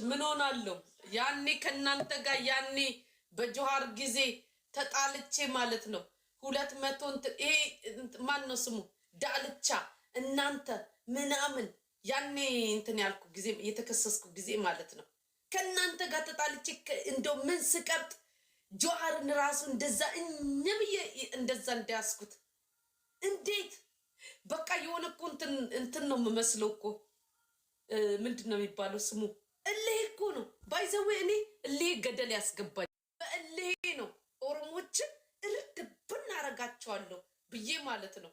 ምን ሆናለሁ? ያኔ ከናንተ ጋር ያኔ በጆሃር ጊዜ ተጣልቼ ማለት ነው 200 ይሄ ማን ነው ስሙ ዳልቻ እናንተ ምናምን ያኔ እንትን ያልኩ ጊዜ የተከሰስኩ ጊዜ ማለት ነው ከናንተ ጋር ተጣልቼ እንደው ምን ስቀብጥ ጆሃርን ራሱ እንደዛ እንብዬ እንደዛ እንዳያስኩት እንዴት በቃ የሆነ እኮ እንትን ነው የምመስለው እኮ ምንድን ነው የሚባለው ስሙ እልህ እኮ ነው ባይዘዌ እኔ እልህ ገደል ያስገባኝ በእልህ ነው ኦሮሞችን እርድ ብናረጋቸዋለሁ ብዬ ማለት ነው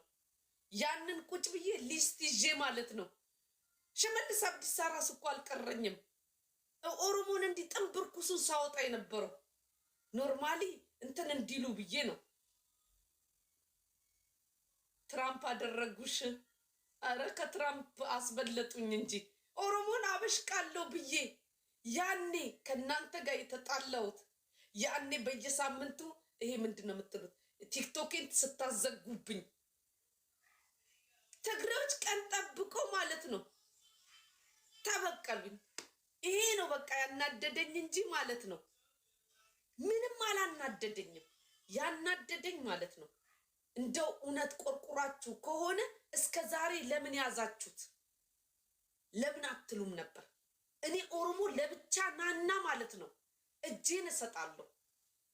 ያንን ቁጭ ብዬ ሊስት ይዤ ማለት ነው ሽመልስ አብዲሳ ራሱ እኮ አልቀረኝም ኦሮሞን እንዲህ ጥንብርኩሱን ሳወጣ የነበረው ኖርማሊ እንትን እንዲሉ ብዬ ነው ትራምፕ አደረጉሽ አረ ከትራምፕ አስበለጡኝ እንጂ ኦሮሞን አበሽቃለሁ ብዬ ያኔ ከናንተ ጋር የተጣላሁት ያኔ በየሳምንቱ ይሄ ምንድነው የምትሉት ቲክቶክን ስታዘጉብኝ ትግሬዎች ቀን ጠብቆ ማለት ነው ተበቀሉኝ ይሄ ነው በቃ ያናደደኝ እንጂ ማለት ነው ምንም አላናደደኝም ያናደደኝ ማለት ነው እንደው እውነት ቆርቁራችሁ ከሆነ እስከ ዛሬ ለምን ያዛችሁት ለምን አትሉም ነበር እኔ ኦሮሞ ለብቻ ናና ማለት ነው እጄን እሰጣለሁ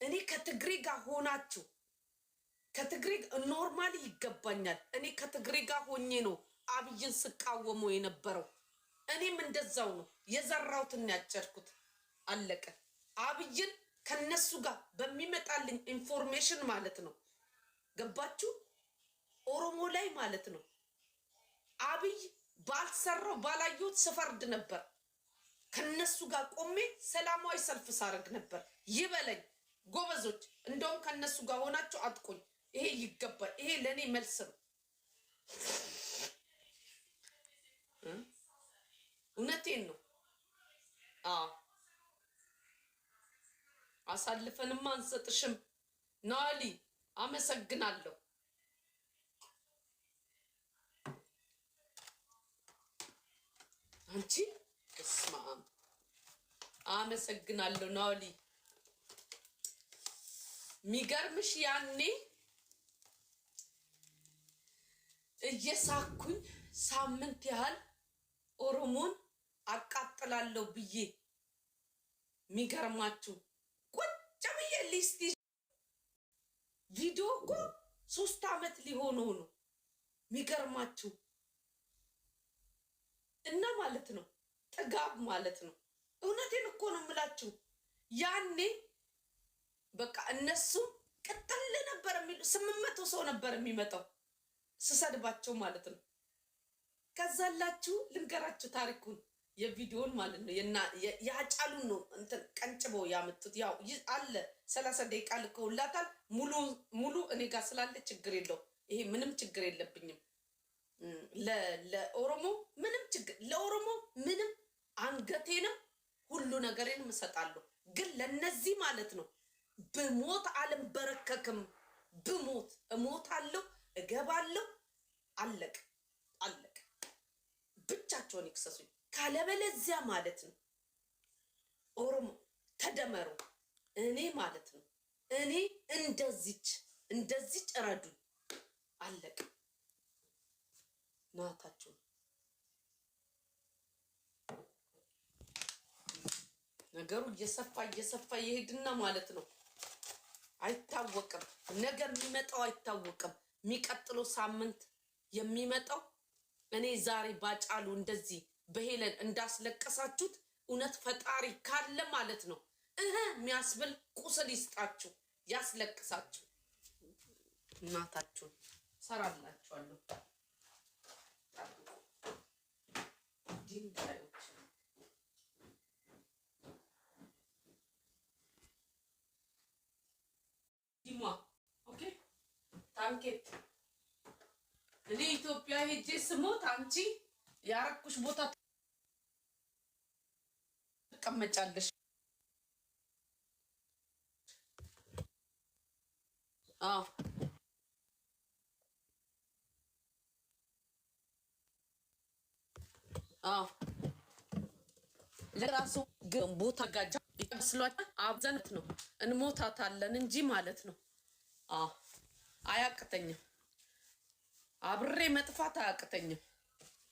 እኔ ከትግሬ ጋር ሆናችሁ ከትግሬ ኖርማሊ ይገባኛል እኔ ከትግሬ ጋር ሆኜ ነው አብይን ስቃወመው የነበረው እኔም እንደዛው ነው የዘራውትን ያጨርኩት አለቀ አብይን ከነሱ ጋር በሚመጣልኝ ኢንፎርሜሽን ማለት ነው ገባችሁ ኦሮሞ ላይ ማለት ነው አብይ ባልሰራው ባላየሁት ስፈርድ ነበር ከነሱ ጋር ቆሜ ሰላማዊ ሰልፍ ሳረግ ነበር ይበለኝ ጎበዞች እንደውም ከነሱ ጋር ሆናችሁ አጥቁኝ ይሄ ይገባል ይሄ ለኔ መልስ ነው እውነቴን ነው አሳልፈንማ አንሰጥሽም ናሊ አመሰግናለሁ አንቺ እስማም አመሰግናለሁ ናሊ ሚገርምሽ ያኔ እየሳኩኝ ሳምንት ያህል ኦሮሞን አቃጥላለሁ ብዬ ሚገርማችሁ ቁጭ ብዬ ሊስት ቪዲዮ እኮ 3 ዓመት ሊሆነው ነው ሚገርማችሁ እና ማለት ነው ጥጋብ ማለት ነው እውነቴን እኮ ነው የምላችሁ ያኔ በቃ እነሱ ቅጥል ነበር የሚሉ 800 ሰው ነበር የሚመጣው ስሰድባቸው ማለት ነው ከዛላችሁ ልንገራችሁ ታሪኩን የቪዲዮን ማለት ነው ያጫሉን ነው እንትን ቀንጭበው ያመጡት ያው አለ 30 ደቂቃ ልከውላታል ሙሉ እኔ ጋር ስላለ ችግር የለው ይሄ ምንም ችግር የለብኝም ለኦሮሞ ምንም ችግር ለኦሮሞ ምንም አንገቴንም ሁሉ ነገሬንም እሰጣለሁ ግን ለነዚህ ማለት ነው በሞት አልበረከክም በሞት እሞታለሁ እገባለሁ አለቅ ብቻቸውን ይክሰሱኝ ካለበለዚያ ማለት ነው ኦሮሞ ተደመሩ እኔ ማለት ነው እኔ እንደዚች እረዱኝ አለቅ ናታችሁ ነገሩ እየሰፋ ይሄድና ማለት ነው አይታወቅም ነገር የሚመጣው አይታወቅም የሚቀጥለው ሳምንት የሚመጣው እኔ ዛሬ ባጫሉ እንደዚህ በሄለን እንዳስለቀሳችሁት እውነት ፈጣሪ ካለ ማለት ነው የሚያስብል ቁስል ይስጣችሁ ያስለቅሳችሁ እናታችሁን ሰራላችኋለሁ ድንጋዮች ዲማ ኦኬ ታንኬት እኔ ኢትዮጵያ ሄጄ ስሞት አንቺ ያረኩሽ ቦታ ተቀመጫለሽ አዎ ለራሱ ግን ቦታ ጋጃ ይመስሏል። አብዘንት ነው እንሞታታለን እንጂ ማለት ነው። አዎ አያቅተኝም። አብሬ መጥፋት አያቅተኝም።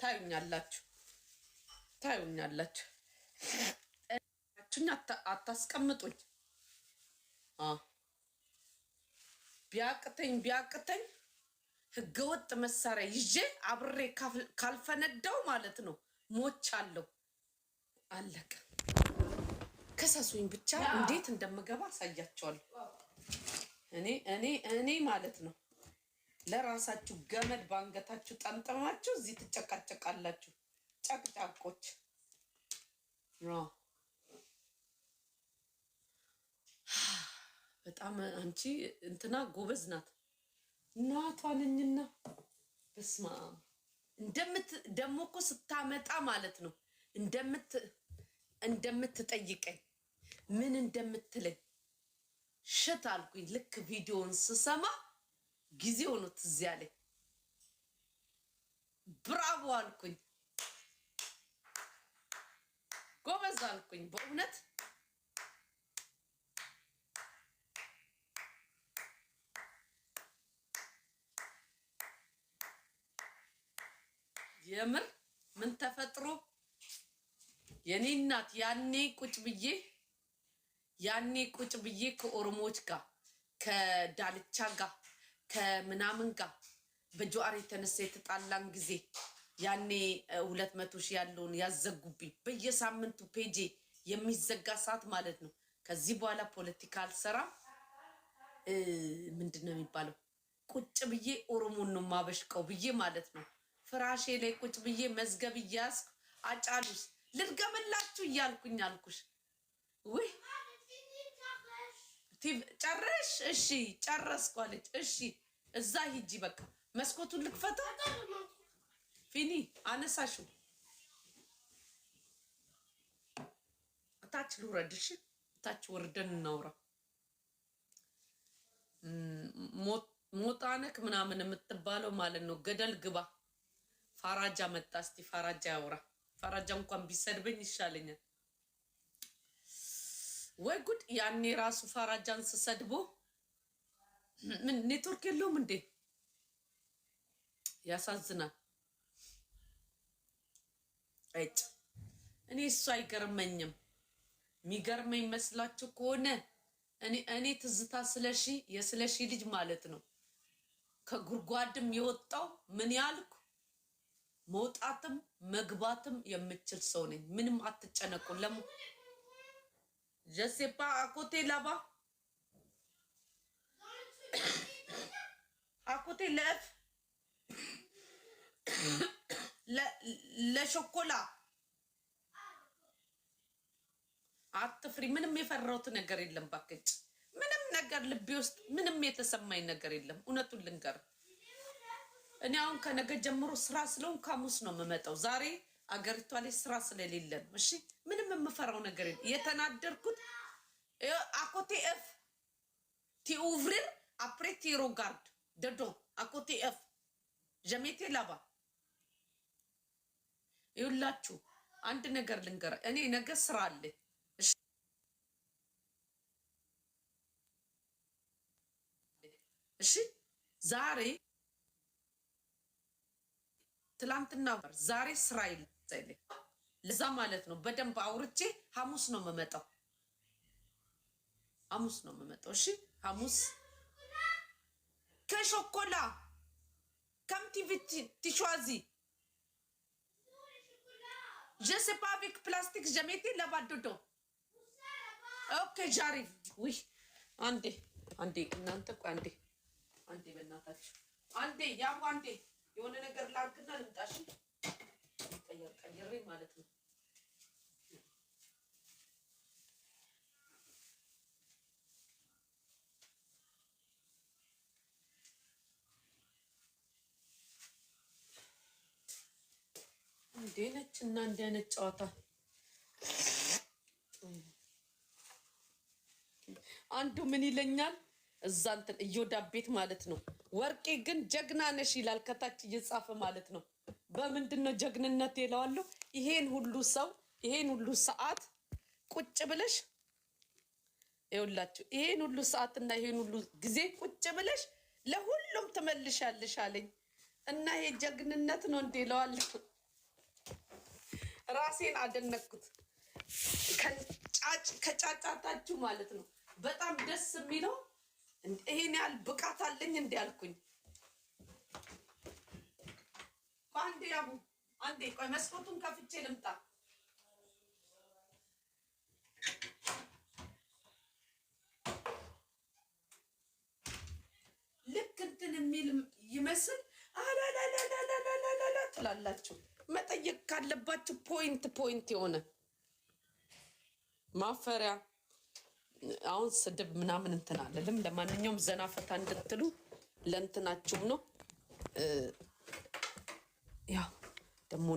ታዩኛላችሁ ታዩኛላችሁ። አታስቀምጡኝ። ቢያቅተኝ ህገወጥ መሳሪያ ይዤ አብሬ ካልፈነዳው ማለት ነው ሞቻለሁ። አለቀ። ከሰሱኝ ብቻ እንዴት እንደምገባ አሳያቸዋለሁ። እኔ ማለት ነው። ለራሳችሁ ገመድ ባንገታችሁ ጠምጠማችሁ እዚህ ትጨቃጨቃላችሁ። ጨቅጫቆች በጣም አንቺ እንትና ጎበዝ ናት። እናቷ ነኝና በስማ ደሞ እኮ ስታመጣ ማለት ነው እንደምትጠይቀኝ ምን እንደምትለኝ ሽት አልኩኝ። ልክ ቪዲዮውን ስሰማ ጊዜው ነው ትዝ ያለኝ። ብራቮ አልኩኝ። ጎበዝ አልኩኝ በእውነት። የምር ምን ተፈጥሮ የኔ እናት ያኔ ቁጭ ብዬ ከኦሮሞዎች ጋር ከዳልቻ ጋር ከምናምን ጋር በጀዋር የተነሳ የተጣላን ጊዜ ያኔ 200 ሺህ ያለውን ያዘጉብኝ በየሳምንቱ ፔጄ የሚዘጋ ሰዓት ማለት ነው። ከዚህ በኋላ ፖለቲካ አልሰራም። ምንድነው የሚባለው? ቁጭ ብዬ ኦሮሞን ነው ማበሽቀው ብዬ ማለት ነው። ፍራሼ ላይ ቁጭ ብዬ መዝገብ እያስኩ አጫሉስ ልድገምላችሁ እያልኩኝ አልኩሽ። ወይ ጨረሽ? እሺ ጨረስኩ አለች። እሺ እዛ ሂጂ በቃ መስኮቱን ልክፈተው። ፊኒ አነሳሽው። ታች ልውረድሽ። ታች ወርደን እናውራ። ሞጣነክ ምናምን የምትባለው ማለት ነው። ገደል ግባ። ፋራጃ መጣ። እስቲ ፋራጃ ያውራ። ፋራጃ እንኳን ቢሰድበኝ ይሻለኛል። ወይ ጉድ! ያኔ ራሱ ፋራጃን ስሰድቦ ምን ኔትወርክ የለውም እንዴ? ያሳዝናል። እጭ እኔ እሱ አይገርመኝም። የሚገርመኝ መስላችሁ ከሆነ እኔ ትዝታ የስለሺ ልጅ ማለት ነው። ከጉድጓድም የወጣው ምን ያልኩ መውጣትም መግባትም የምችል ሰው ነኝ። ምንም አትጨነቁ። ጀሴፓ አኮቴ ላባ አኮቴ ለሾኮላ አትፍሪ። ምንም የፈራሁት ነገር የለም። ባክጭ ምንም ነገር ልቤ ውስጥ ምንም የተሰማኝ ነገር የለም። እውነቱን ልንገር፣ እኔ አሁን ከነገ ጀምሮ ስራ ስለሆንኩ ሐሙስ ነው የምመጣው። ዛሬ አገሪቷ ላይ ስራ ስለሌለ ነው። እሺ ምንም የምፈራው ነገር የለም። የተናደርኩት አኮቴ ኤፍ ቲኡቭሪር አፕሬ ቲሮ ጋርድ ደዶ አኮቴ ኤፍ ጀሜቴ ላባ ይውላችሁ። አንድ ነገር ልንገር፣ እኔ ነገ ስራ አለ። እሺ ዛሬ ትላንትና ዛሬ ስራ ይልኝ ለዛ ማለት ነው። በደንብ አውርቼ ሐሙስ ነው የምመጣው። እሺ ሐሙስ ከሾኮላ ከምቲቪቲ ቲሿዚ je sais pas avec plastique jamais été là-bas dedans. ኦኬ ጃሪፍ ውይ አንዴ እናንተ አንዴ በእናታችሁ አንዴ ያው አንዴ የሆነ ነገር ላድርግና ልምጣሽ። ቀየሬ ማለት ነው። እንዴ ነች እና እንደ አይነት ጨዋታ አንዱ ምን ይለኛል እዛ እንትን እዮዳብ ቤት ማለት ነው። ወርቄ ግን ጀግና ነሽ ይላል ከታች እየጻፈ ማለት ነው። በምንድነው ጀግንነት ይለዋለሁ? ይሄን ሁሉ ሰው ይሄን ሁሉ ሰዓት ቁጭ ብለሽ ይኸውላችሁ፣ ይሄን ሁሉ ሰዓትና ይሄን ሁሉ ጊዜ ቁጭ ብለሽ ለሁሉም ትመልሻለሽ አለኝ እና ይሄ ጀግንነት ነው እንዴ እለዋለሁ። ራሴን አደነኩት። ከጫጫታችሁ ማለት ነው። በጣም ደስ የሚለው ይሄን ያህል ብቃት አለኝ እንዴ አልኩኝ። አንዴ ያቡ አንዴ ቆይ መስኮቱን ከፍቼ ልምጣ። ልክ እንትን የሚል ይመስል አላላላላላላላ ትላላችሁ። መጠየቅ ካለባችሁ ፖይንት የሆነ ማፈሪያ አሁን ስድብ ምናምን እንትን አለልም። ለማንኛውም ዘና ፈታ እንድትሉ ለእንትናችሁም ነው። ያው ደግሞ